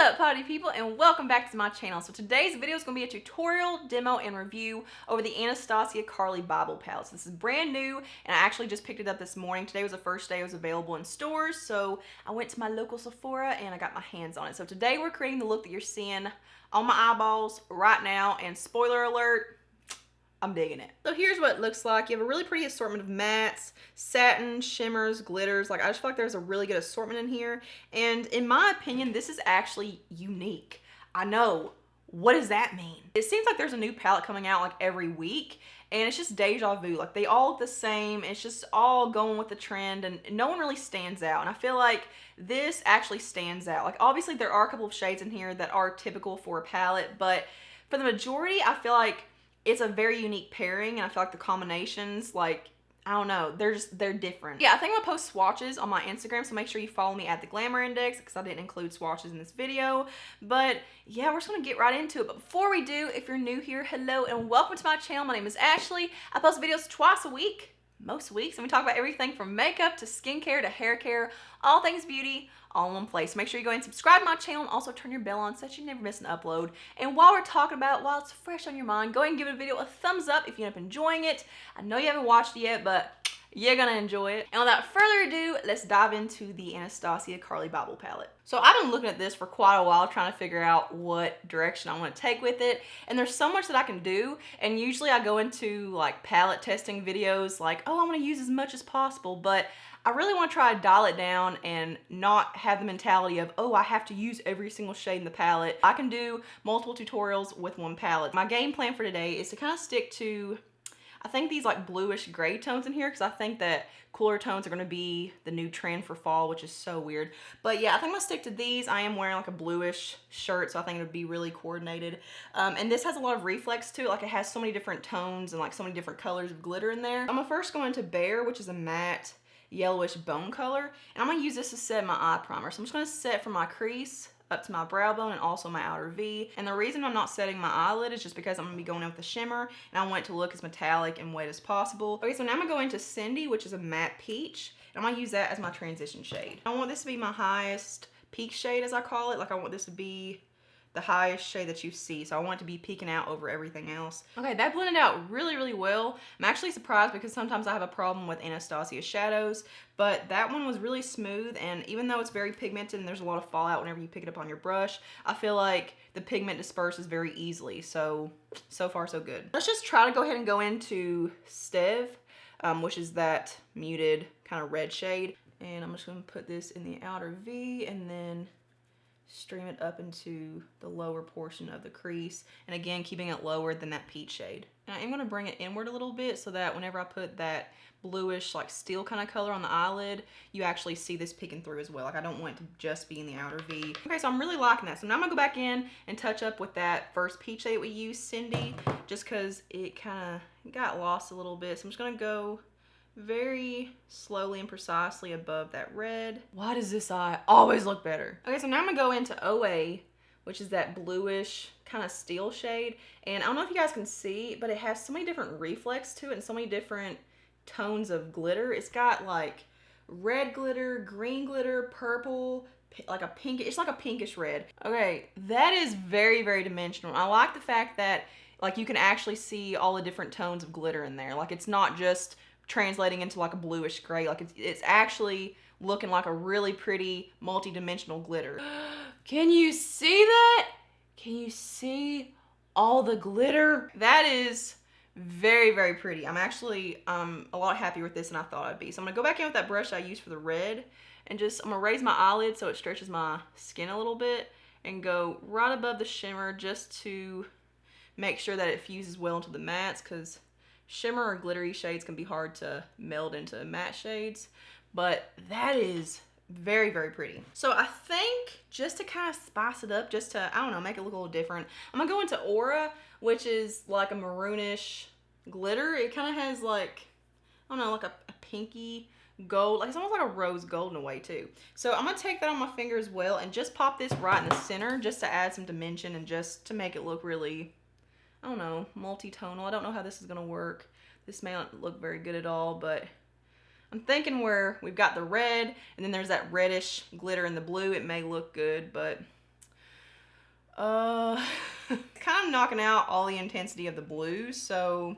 up, party people, and welcome back to my channel. So today's video is going to be a tutorial, demo, and review over the Anastasia CARLI BYBEL palette. So this is brand new, and I actually just picked it up this morning. Today was the first day it was available in stores, so I went to my local Sephora and I got my hands on it. So today we're creating the look that you're seeing on my eyeballs right now, and spoiler alert, I'm digging it. So here's what it looks like. You have a really pretty assortment of mattes, satin, shimmers, glitters. Like, I just feel like there's a really good assortment in here. And in my opinion, this is actually unique. I know. What does that mean? It seems like there's a new palette coming out like every week, and it's just deja vu. Like, they all look the same. It's just all going with the trend, and no one really stands out. And I feel like this actually stands out. Like, obviously there are a couple of shades in here that are typical for a palette, but for the majority, I feel like it's a very unique pairing, and I feel like the combinations, like, I don't know, they're different. Yeah, I think I'm gonna post swatches on my Instagram, so make sure you follow me at the Glamour Index, because I didn't include swatches in this video. But yeah, we're just gonna get right into it. But before we do, if you're new here, hello and welcome to my channel. My name is Ashley. I post videos twice a week, most weeks, and we talk about everything from makeup to skincare to hair care, all things beauty, all in one place. Make sure you go and subscribe to my channel, and also turn your bell on so that you never miss an upload. And while we're talking about it, while it's fresh on your mind, go ahead and give the video a thumbs up if you end up enjoying it. I know you haven't watched it yet, but you're gonna enjoy it. And without further ado, let's dive into the Anastasia CARLI BYBEL palette. So I've been looking at this for quite a while, trying to figure out what direction I want to take with it. And there's so much that I can do. And usually I go into like palette testing videos like, oh, I want to use as much as possible. But I really want to try to dial it down and not have the mentality of, oh, I have to use every single shade in the palette. I can do multiple tutorials with one palette. My game plan for today is to kind of stick to, I think, these like bluish gray tones in here, because I think that cooler tones are going to be the new trend for fall, which is so weird. But yeah, I think I'm going to stick to these. I am wearing like a bluish shirt, so I think it would be really coordinated. And this has a lot of reflex to it. Like, it has so many different tones and like so many different colors of glitter in there. I'm going to first go into Bare, which is a matte yellowish bone color, and I'm going to use this to set my eye primer. So I'm just going to set from my crease up to my brow bone and also my outer V. And the reason I'm not setting my eyelid is just because I'm going to be going in with the shimmer, and I want it to look as metallic and wet as possible. Okay, so now I'm going to go into Cindy, which is a matte peach, and I'm going to use that as my transition shade. I want this to be my highest peak shade, as I call it. Like, I want this to be the highest shade that you see, so I want it to be peeking out over everything else. Okay, that blended out really, really well. I'm actually surprised, because sometimes I have a problem with Anastasia shadows, but that one was really smooth, and even though it's very pigmented and there's a lot of fallout whenever you pick it up on your brush, I feel like the pigment disperses very easily, so far so good. Let's just try to go ahead and go into Stev, which is that muted kind of red shade, and I'm just going to put this in the outer V and then stream it up into the lower portion of the crease, and again keeping it lower than that peach shade. And I am going to bring it inward a little bit so that whenever I put that bluish like steel kind of color on the eyelid, you actually see this peeking through as well. Like, I don't want it to just be in the outer V. Okay, so I'm really liking that. So now I'm going to go back in and touch up with that first peach shade we used, Cindy, just because it kind of got lost a little bit. So I'm just going to go very slowly and precisely above that red. Why does this eye always look better? Okay, so now I'm gonna go into OA, which is that bluish kind of steel shade. And I don't know if you guys can see, but it has so many different reflex to it and so many different tones of glitter. It's got like red glitter, green glitter, purple, like a pink, it's like a pinkish red. Okay, that is very, very dimensional. I like the fact that like you can actually see all the different tones of glitter in there. Like, it's not just translating into like a bluish gray. Like, it's actually looking like a really pretty multi-dimensional glitter. Can you see that? Can you see all the glitter? That is very, very pretty. I'm actually a lot happier with this than I thought I'd be. So I'm gonna go back in with that brush I used for the red, and I'm gonna raise my eyelid so it stretches my skin a little bit, and go right above the shimmer just to make sure that it fuses well into the mattes, because shimmer or glittery shades can be hard to meld into matte shades, but that is very, very pretty. So I think just to kind of spice it up, just to, I don't know, make it look a little different, I'm gonna go into Aura, which is like a maroonish glitter. It kind of has like, I don't know, like a pinky gold, like it's almost like a rose gold in a way too. So I'm gonna take that on my finger as well and just pop this right in the center just to add some dimension and just to make it look really, I don't know, multi-tonal. I don't know how this is gonna work. This may not look very good at all, but I'm thinking where we've got the red and then there's that reddish glitter in the blue, it may look good, but Kind of knocking out all the intensity of the blues, so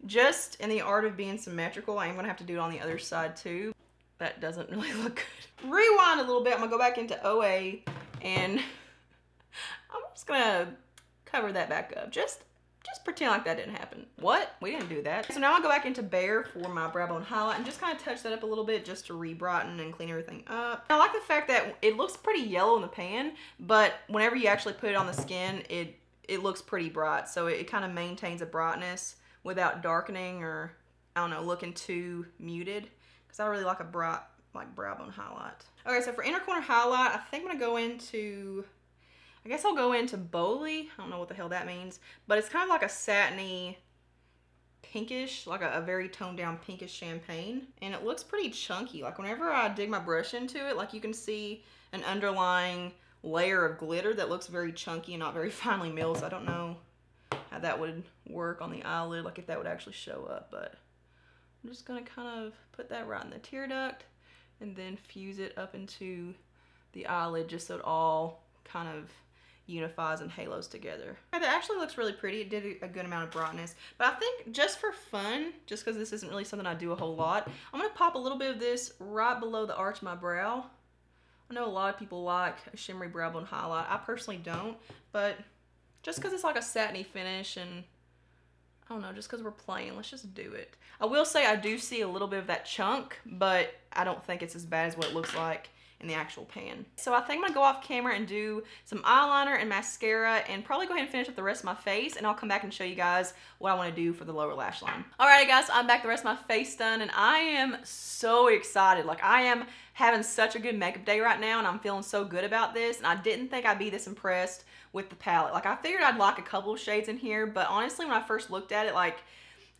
just in the art of being symmetrical, I am going to have to do it on the other side too. That doesn't really look good. Rewind a little bit. I'm going to go back into OA, and I'm just going to cover that back up. Just pretend like that didn't happen. What? We didn't do that. So now I'll go back into Bare for my brow bone highlight and just kind of touch that up a little bit just to re-brighten and clean everything up. I like the fact that it looks pretty yellow in the pan, but whenever you actually put it on the skin, it looks pretty bright. So it kind of maintains a brightness without darkening or, I don't know, looking too muted. Because I really like a bright, like, brow bone highlight. Okay, so for inner corner highlight, I think I'm going to go into, I guess I'll go into Bowley. I don't know what the hell that means, but it's kind of like a satiny pinkish, like a very toned down pinkish champagne. And it looks pretty chunky. Like whenever I dig my brush into it, like you can see an underlying layer of glitter that looks very chunky and not very finely milled. So I don't know how that would work on the eyelid, like if that would actually show up, but I'm just gonna kind of put that right in the tear duct and then fuse it up into the eyelid just so it all kind of unifies and halos together. Okay, that actually looks really pretty. It did a good amount of brightness, but I think just for fun, just because this isn't really something I do a whole lot, I'm gonna pop a little bit of this right below the arch of my brow. I know a lot of people like a shimmery brow bone highlight. I personally don't, but just because it's like a satiny finish and I don't know, just because we're playing, let's just do it. I will say I do see a little bit of that chunk, but I don't think it's as bad as what it looks like in the actual pan. So I think I'm gonna go off camera and do some eyeliner and mascara and probably go ahead and finish up the rest of my face, and I'll come back and show you guys what I wanna do for the lower lash line. Alrighty guys, I'm back, the rest of my face done, and I am so excited. Like I am having such a good makeup day right now, and I'm feeling so good about this, and I didn't think I'd be this impressed with the palette. Like I figured I'd like a couple of shades in here, but honestly when I first looked at it, like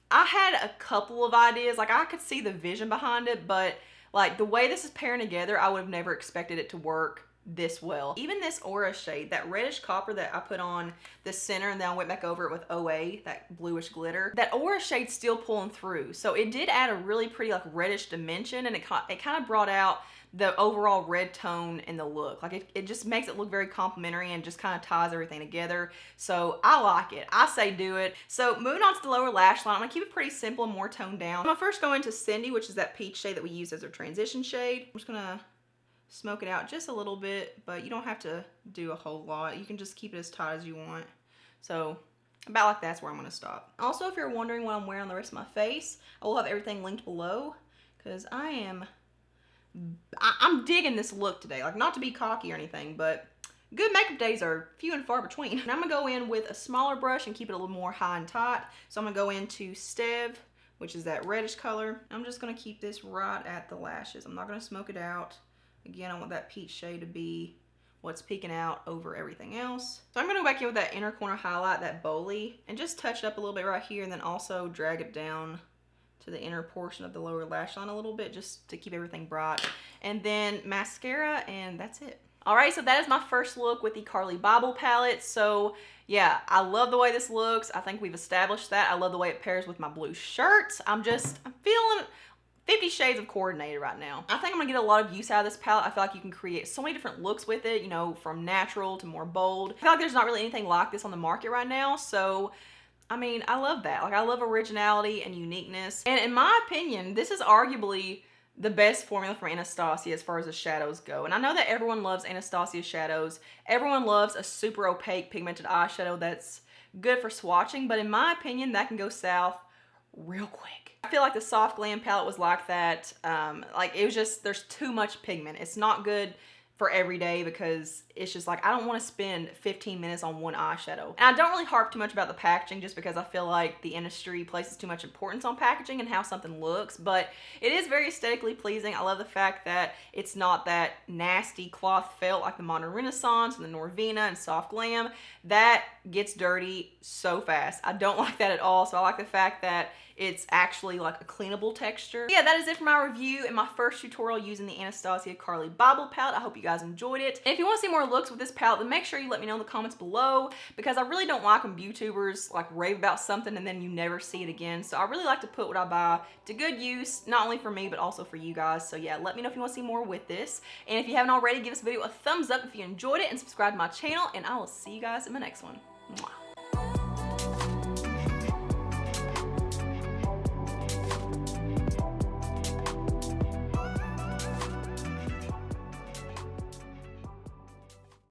I had a couple of ideas. Like I could see the vision behind it, but like the way this is pairing together, I would have never expected it to work this well. Even this Aura shade, that reddish copper that I put on the center and then I went back over it with OA, that bluish glitter, that Aura shade's still pulling through. So it did add a really pretty like reddish dimension, and it kind of brought out the overall red tone in the look. Like it just makes it look very complimentary and just kind of ties everything together. So I like it. I say do it. So moving on to the lower lash line, I'm gonna keep it pretty simple and more toned down. I'm gonna first go into Cindy, which is that peach shade that we use as our transition shade. I'm just gonna smoke it out just a little bit, but you don't have to do a whole lot. You can just keep it as tight as you want. So about like that's where I'm gonna stop. Also, if you're wondering what I'm wearing on the rest of my face, I will have everything linked below because I'm digging this look today. Like not to be cocky or anything, but good makeup days are few and far between. And I'm gonna go in with a smaller brush and keep it a little more high and tight. So I'm gonna go into Stev, which is that reddish color. I'm just gonna keep this right at the lashes. I'm not gonna smoke it out. Again, I want that peach shade to be what's peeking out over everything else. So I'm gonna go back in with that inner corner highlight, that Bowley, and just touch it up a little bit right here, and then also drag it down to the inner portion of the lower lash line a little bit just to keep everything bright. And then mascara, and that's it. All right, so that is my first look with the CARLI BYBEL palette. So yeah, I love the way this looks. I think we've established that. I love the way it pairs with my blue shirt. I'm feeling 50 shades of coordinated right now. I think I'm gonna get a lot of use out of this palette. I feel like you can create so many different looks with it, you know, from natural to more bold. I feel like there's not really anything like this on the market right now, so I mean, I love that. Like, I love originality and uniqueness. And in my opinion, this is arguably the best formula from Anastasia as far as the shadows go. And I know that everyone loves Anastasia shadows. Everyone loves a super opaque pigmented eyeshadow that's good for swatching, but in my opinion, that can go south real quick. I feel like the Soft Glam palette was like that. Like, it was just, there's too much pigment. It's not good for every day because it's just like I don't want to spend 15 minutes on one eyeshadow. And I don't really harp too much about the packaging just because I feel like the industry places too much importance on packaging and how something looks, but it is very aesthetically pleasing. I love the fact that it's not that nasty cloth felt like the Modern Renaissance and the Norvina and Soft Glam. That gets dirty so fast. I don't like that at all, so I like the fact that it's actually like a cleanable texture. Yeah, that is it for my review and my first tutorial using the Anastasia CARLI BYBEL palette. I hope you guys enjoyed it. And if you want to see more looks with this palette, then make sure you let me know in the comments below, because I really don't like when YouTubers like rave about something and then you never see it again. So I really like to put what I buy to good use, not only for me, but also for you guys. So yeah, let me know if you want to see more with this. And if you haven't already, give this video a thumbs up if you enjoyed it and subscribe to my channel, and I will see you guys in my next one. Mwah.